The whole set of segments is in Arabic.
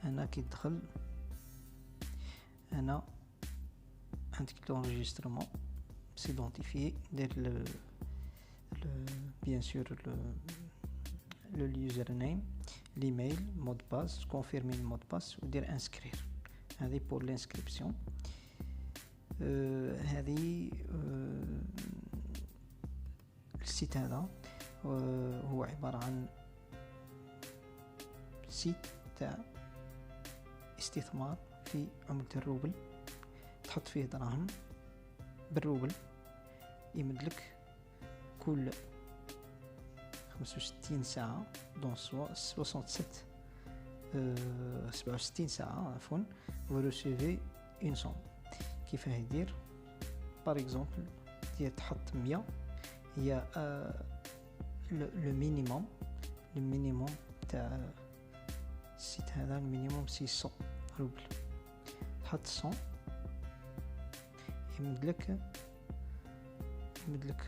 هنا كي تدخل هنا عندك لونجسترمون سيدونتيفي دير بيان سور لو يوزر نيم ليميل مود باس كونفيرمي المود باس ودير انسكرير. هذه بور لانسكريبسيون. هذه السيت هذا هو عبارة عن سيت تاع استثمار في عملة الروبل، تحط فيه دراهم بالروبل، يمدلك كل 65 ساعة دون 67 ساعة عفوا vous recevez une somme. كيف يدير؟ par exemple تحط 100 هي le minimum تاع السيت هذا المينيموم 600 روبل. تحط 100 يمدلك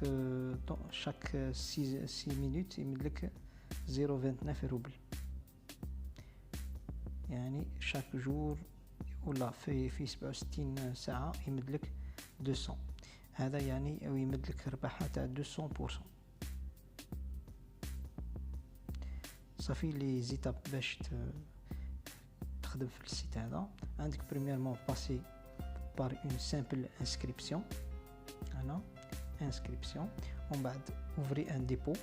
شاك 6 مينوت يمدلك 0.29 روبل، يعني شاك جور ولا في 67 ساعة يمدلك 200. هذا يعني يمدلك ربحة تاع 200%. صافي لي زيتاب باش تخدم في السيت هذا. عندك بريميرمون باسي بار اون سامبل انسكريبسيون، هنا انسكريبسيون، ومن بعد اوفري ان ديبو،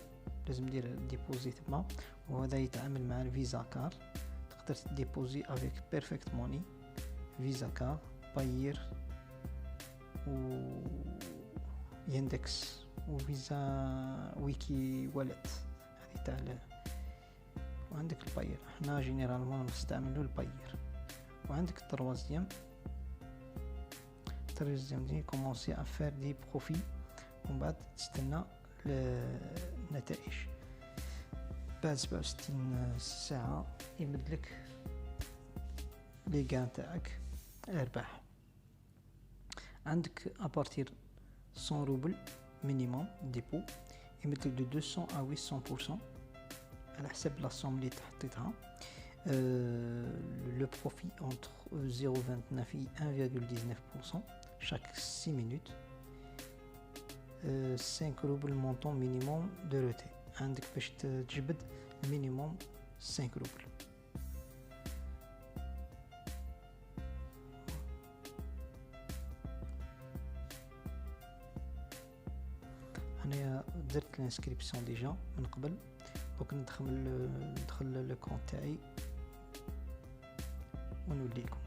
لازم دير ديبوزي تما، وهذا يتعامل مع الفيزا كار. تقدر تديبوزي افيك بيرفكت موني، فيزا كار، باير و يندكس وفيزا ويكي والت، هذه تاع. وعندك الباير، حنا جينيرالمون نستعملو الباير. وعندك التروازيام دي كومونسي افير دي بروفي، ومن بعد تستنى النتائج. بعد 67 ساعة يمدلك لي غان تاعك الارباح. عندك ابارتير 100 روبل مينيموم ديبو يمدلك دو 200 à 800% على حسب لا سوم اللي تحطيتها. لو بروفي entre 0.29 et 1.19% chaque 6 minutes. 5 روبل مونطون مينيموم دو روتي. عندك باش تجبد مينيموم 5 روبل. انا درت الانسكريبسيون ديجا من قبل، دونك ندخل لو كونت تاعي ونوليكم.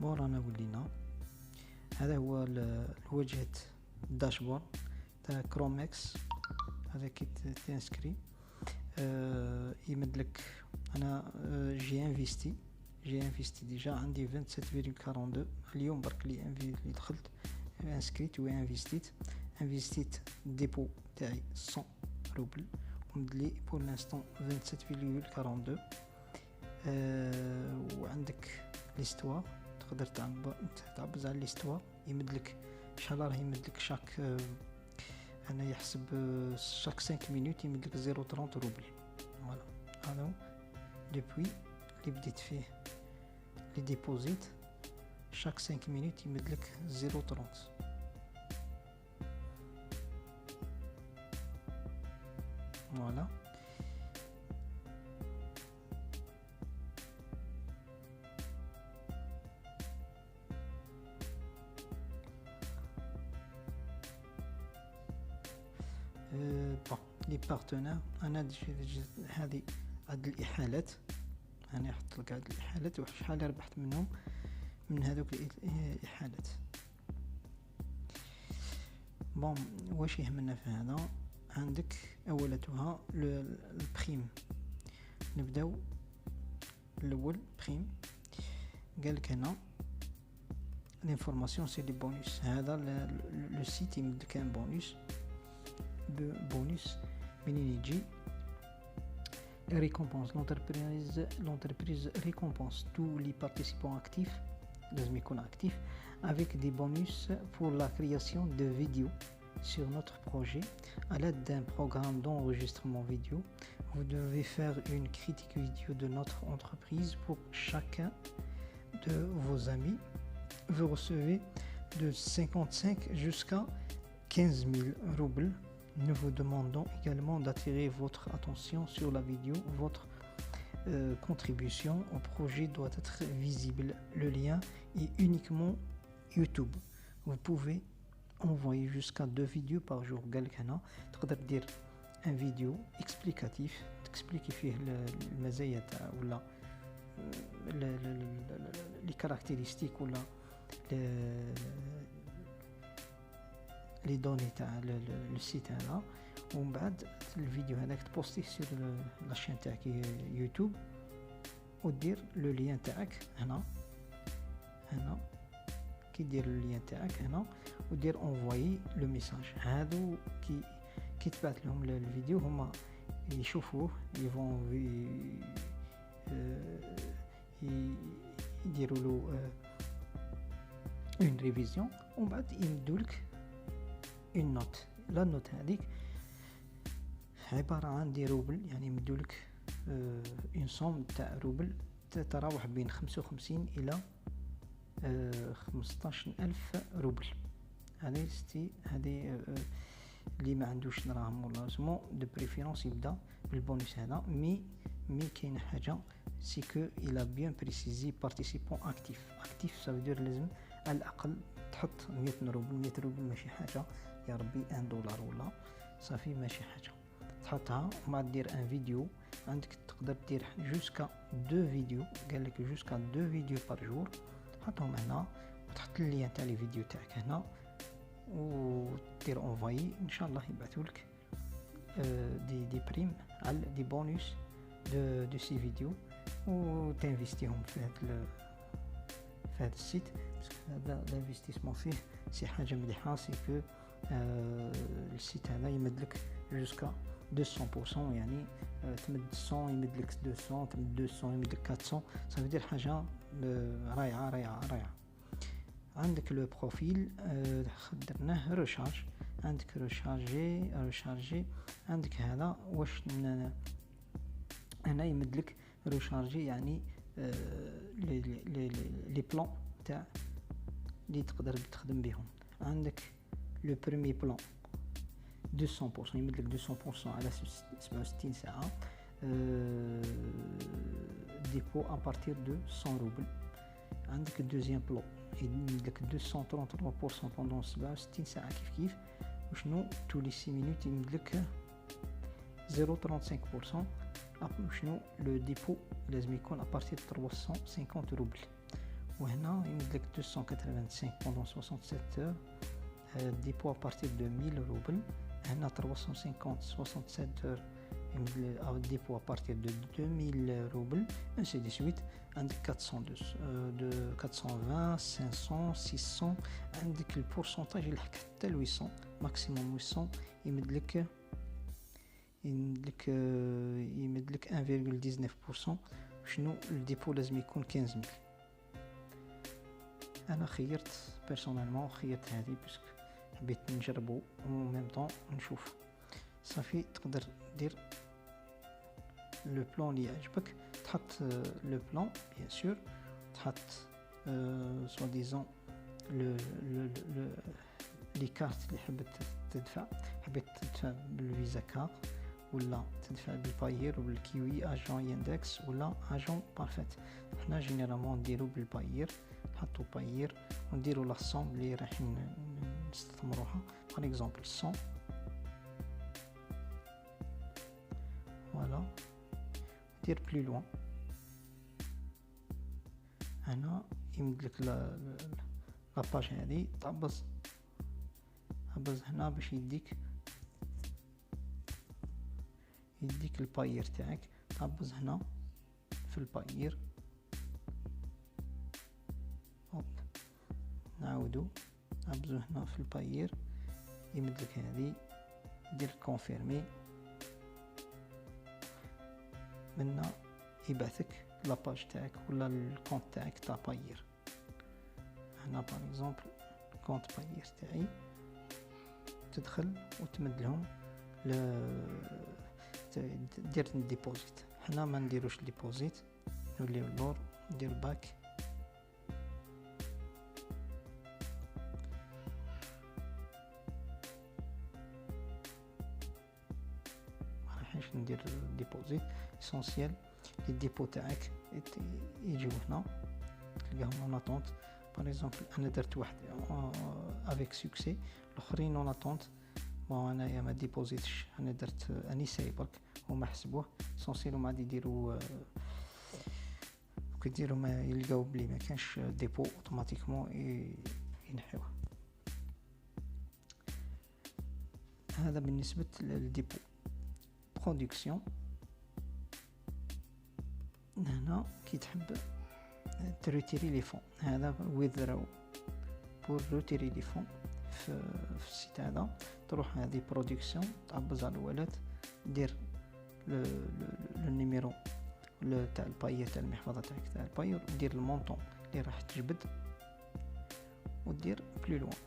رانا ولينا. هذا هو الواجهة الداشبورد تاع كرومكس. هذا كي تنسكري يمدلك. انا جي انفيستي ديجا، عندي 27.42 اليوم برك اللي دخلت انسكريت و انفيستيت ديبو تاعي 100 روبل ومدلي بور لانستون 27.42. وعندك ليستوار، تقدر تعبز على ليستوار. يمدلك شحال راه يمدلك شاك انا يحسب شاك 5 مينوت يمدلك 0.30 روبل. فوالا هذا دوبوي اللي بديت فيه لي ديبوزيت شاك 5 مينوت يمدلك 0.30. فوالا لي بارتنير. انا هذه عاد الاحالات، انا نحط لك عاد الاحالات وشحال ربحت منهم من هذوك الاحالات. بون واش يهمنا في هذا؟ عندك اولتها البريم. نبداو الاول بريم. قالك هنا l'information c'est des bonus. هذا لو سيت يمدك ان بونus منين يجي؟ récompense. L'entreprise récompense tous les participants actifs, لازم يكون actif, avec des bonus pour la création de vidéos sur notre projet à l'aide d'un programme d'enregistrement vidéo. Vous devez faire une critique vidéo de notre entreprise pour chacun de vos amis. Vous recevez de 55 jusqu'à 15 000 roubles. Nous vous demandons également d'attirer votre attention sur la vidéo. Votre contribution au projet doit être visible. Le lien est uniquement YouTube. Vous pouvez envoyer jusqu'à 2 vidéos par jour. قالك هنا تقدر دير ان فيديو اكسبليكاتيف تكسبليكي فيه المزايا تاع ولا لي كاركتيرستيك ولا لي دوني تاع السيت هذا، ومن بعد الفيديو هذاك تبوستيه سير لاشين تاعك يوتيوب ودير لو لين تاعك هنا كي دير لو لين تاعك هنا ودير انفويي لو ميساج. هادو كي تبعت لهم الفيديو هما يشوفوه يفون يديروا له اون ريفيزيون ومن بعد يمدولك اون نوت. لا نوت هذيك عبارة عن دي روبل، يعني يمدولك اون صوم تاع روبل تتراوح بين 55 الى 15,000 روبل. هذه اللي ما عندوش دراهم ولا سمو دو بريفيرونس يبدا بالبونus هذا. مي كاين حاجه سي كو الى بيان بريسيزي بارتيسيبون اكتيف سافيدير لازم على الاقل تحط 100 روبل. 100 روبل ماشي حاجه يا ربي، $1 ولا صافي ماشي حاجه تحطها. وما دير ان فيديو عندك تقدر دير جوسكا 2 فيديو، قال لك جوسكا 2 فيديو بار جور. تحطهم هنا وتحط اللين تاع لي فيديو تاعك هنا ودير انفاي، ان شاء الله يبعثولك دي بريم على دي بونus دو سي فيديو وتنفيستيهم في هذا السيت. هذا الانفستيسمون فيه سي حاجه مليحه، سي كو السيت هذا يمدلك جوسكا 200%، يعني تمد 100 يمدلك 200، تمد 200 يمدلك 400. صافي دير حاجه رايعه. عندك لو بروفيل درناه ريشارج، عندك ريشارجي عندك هذا واش انا يمدلك ريشارجي، يعني لي بلان تاع اللي تقدر تخدم بهم. عندك لو بريمي بلان 200% يمدلك 200% على 67 ساعه، ديبو ابارتير دو 100 روبل. عندك الدوزيام بلان يمدلك 233% بوندون 67 ساعه كيف وشنو تولي 6 مينوت يمدلك 0.35%. وشنو لو ديبو لازم يكون ابارتير 350 روبل. وهنا يمدلك 285 بوندون 67 ديبو ابارتير دو 1000 روبل. هنا 350 67 يمدلك ديبو ابارتير دو 2000 روبل انسي دي سويت. عندك 420 500 600. عندك البورسونتاج اللي حتى 800 ماكسيموم 800 يمدلك 1.19%. شنو الديبو لازم يكون 15,000. انا خيرت بيرسونيلمون خيرت هذه باسكو حبيت نجربو وميم طون نشوف. صافي تقدر دير لو بلان اللي يعجبك، تحط لو بلان بيان سور، تحط سوا ديزون لي كارت اللي حبيت تدفع بالفيزا كارت ولا تدفع بالباير ولا الكيوي اجون ياندكس ولا اجون بارفيت. حنا جينيرالمون نديرو بالباير، نحطو باير ونديرو لا صوم اللي رايحين نستثمروها. بار اكزومبل 100 فوالا. دير بلو لوان هنا يمدلك لاباج هذه تعبز هنا باش يديك الباير تاعك. تعبز هنا في الباير، هوب نعاودو نعبزو هنا في الباير يمدلك هذه، دير كونفيرمي منا يبعثك لاباج تاعك ولا الكونت تاعك تاع باير. هنا بار اكزومبل كونت باير تاعي تدخل وتمد لهم دير ديبوزيت. حنا ما نديروش ديبوزيت، نوليو اللور ندير باك. راحش ندير ديبوزيت. اسونسيال لي ديبو تاعك يجيو هنا تلقاهم اون اتونت. باغ اكزومبل انا درت واحد افيك سوكسي، الاخرين اون اتونت. بون انايا ما ديبوزيتش، انا درت اني سايبك هما حسبوه. اسونسيال هما غادي يديروا كيديروا ما يلقاو بلي ما كانش ديبو اوتوماتيكمون ينحيوه. هذا بالنسبه للديبو. برودكسيون هنا كي تحب تروتيري لي فون، هذا ويذرو بور روتيري لي فون في السيت هذا. تروح هذه برودكسيون، تعبز على الولد، دير لو نيميرو تاع البايي تاع المحفظه تاعك تاع البايي، دير المونطون اللي راح تجبد ودير بلو لوان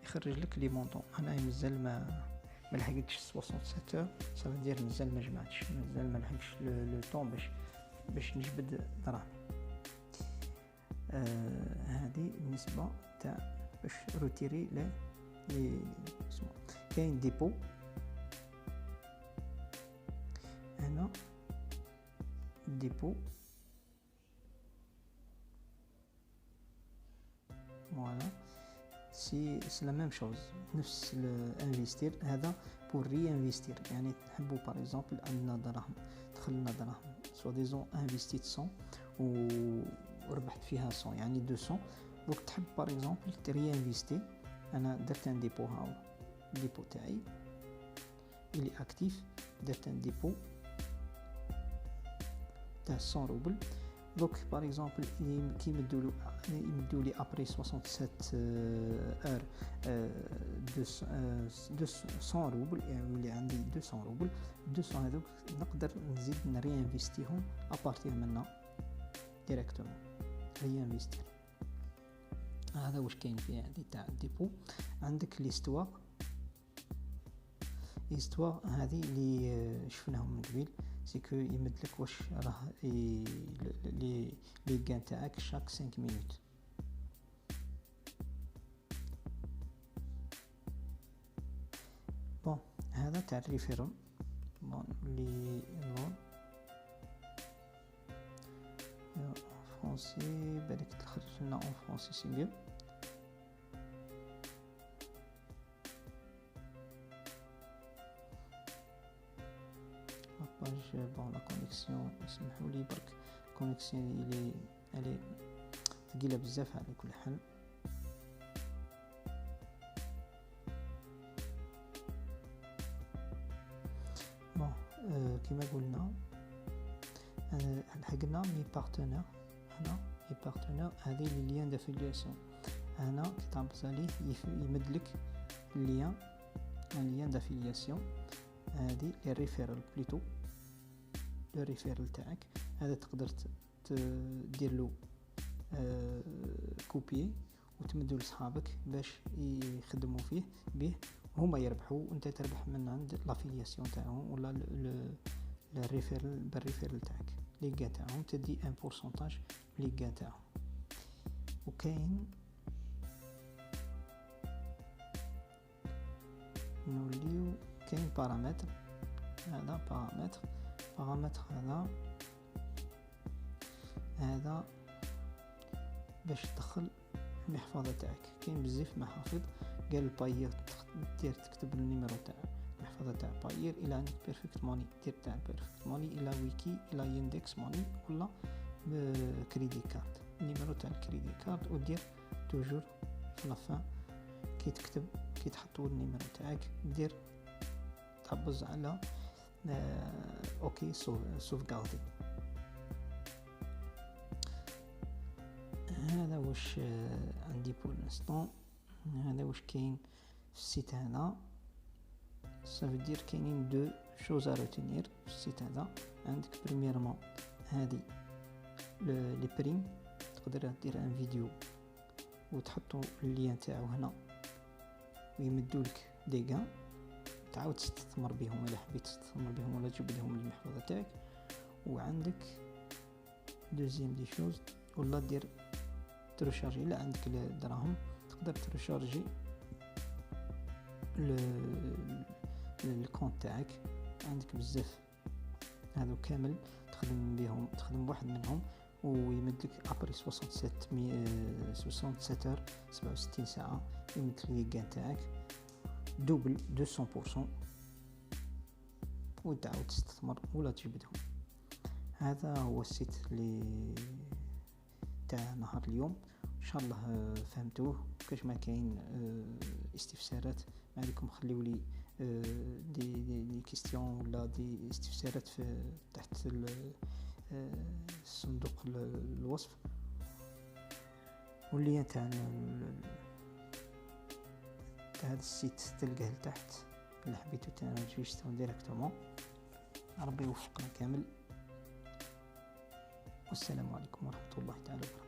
يخرج لك لي مونطون. انا مازال ما لحقتش 67 صافي دير، مازال ما جمعتش، مازال ما لحقتش لو طون باش نجبد دراهم. هذه بالنسبه تاع باش روتيري لي اسمه. كاين ديبو هنا، ديبو فوالا سي لا ميم شوز، نفس الانفيستير. هذا بور ري انفيستير، يعني نحبوا باغ اكزومبل عندنا دراهم، دخلنا دراهم سوا ديزون انفيستيت 100 وربحت فيها 100 يعني 200. دوك تحب باغ اكزومبل تري انفيستي. انا درت ان ديبو، هاو ديبو تاعي اللي اكتيف، درت ان ديبو تاع 100 روبل. دوك باغ اكزومبل كي يمدوا لي ابري 67 اور 200 روبل، يعني اللي عندي 200 روبل. 200 هذوك نقدر نزيد نري انفيستيهم ابارتير منا ديريكتومون ري انفيستير. هذا واش كاين في هذه تاع الديبو. عندك ليستوار هذه اللي شفناهم من قبل، سيكو يمدلك واش راه لي كان تاعك شاك 5 مينوت. بون هذا تاع الريفيرال. بون لي لون فرونسي بالك تخرج لنا اون فرونسي سي ميو. بون لا كونيكسيون اسمحوا لي برك، كونيكسيون اللي ثقيله بزاف على كل حال. بون كما قلنا لحقنا مي بارتنير. هنا مي بارتنير هذه لي ليان دافيلياسيون. هنا كي تعبز عليه يمدلك ليان دافيلياسيون. هذه لي ريفيرال بليتو لو ريفيرال تاعك. هذا تقدر دير له كوبي وتمدو لصحابك باش يخدموا فيه به، هما يربحوا وانت تربح من عند لافيلياسيون تاعهم ولا الريفيرال بالريفيرال تاعك. لي كا تاعهم تدي ان بورسونتاج لي كا تاعهم. وكاين نوليو كاين بارامتر. هذا بارامتر هذا باش تدخل المحفظه تاعك. كاين بزاف محافظ قال الباير دير تكتب النيميرو تاع المحفظه تاع باير. الى عندك بيرفكت ماني دير تاع بيرفكت ماني، الى ويكي، الى يندكس ماني، ولا كريدي كارد، النيميرو تاع الكريدي كارد. ودير توجور في لافان كي تكتب كي تحطوا النيميرو تاعك دير تحبز على اوكي سوفغاردي. هذا واش عندي بور لانستون. هذا واش كاين في السيت هذا. صافي دير كاينين دو شوز روتينير في السيت هذا. عندك بريميرمون هذه لي بريم، تقدر دير ان فيديو وتحطوا اللين تاعو هنا ويمدوا لك دي غان تعاود تستثمر بهم الا حبيت تستثمر بهم ولا تجبد لهم المحفظه تاعك. وعندك دوزيام دي شوز ولا دير تروشارجي الا عندك دراهم تقدر تروشارجي الكونت تاعك. عندك بزاف هذو كامل تخدم بهم، تخدم بواحد منهم ويمدلك ابري 67 ساعه يمدلك الكان تاعك دوبل 200% وتعاود تستثمر ولا تجبدهم. هذا هو السيت اللي تاع نهار اليوم، ان شاء الله فهمتوه. كاش ما كاين استفسارات ما عليكم خليوا لي دي كيستيون ولا دي استفسارات في تحت صندوق الوصف، واللي تاع هذا السيت تلقاه لتحت اللي حبيتو تنرجيسترو ديريكتومون. ربي يوفقنا كامل، والسلام عليكم ورحمة الله تعالى وبركاته.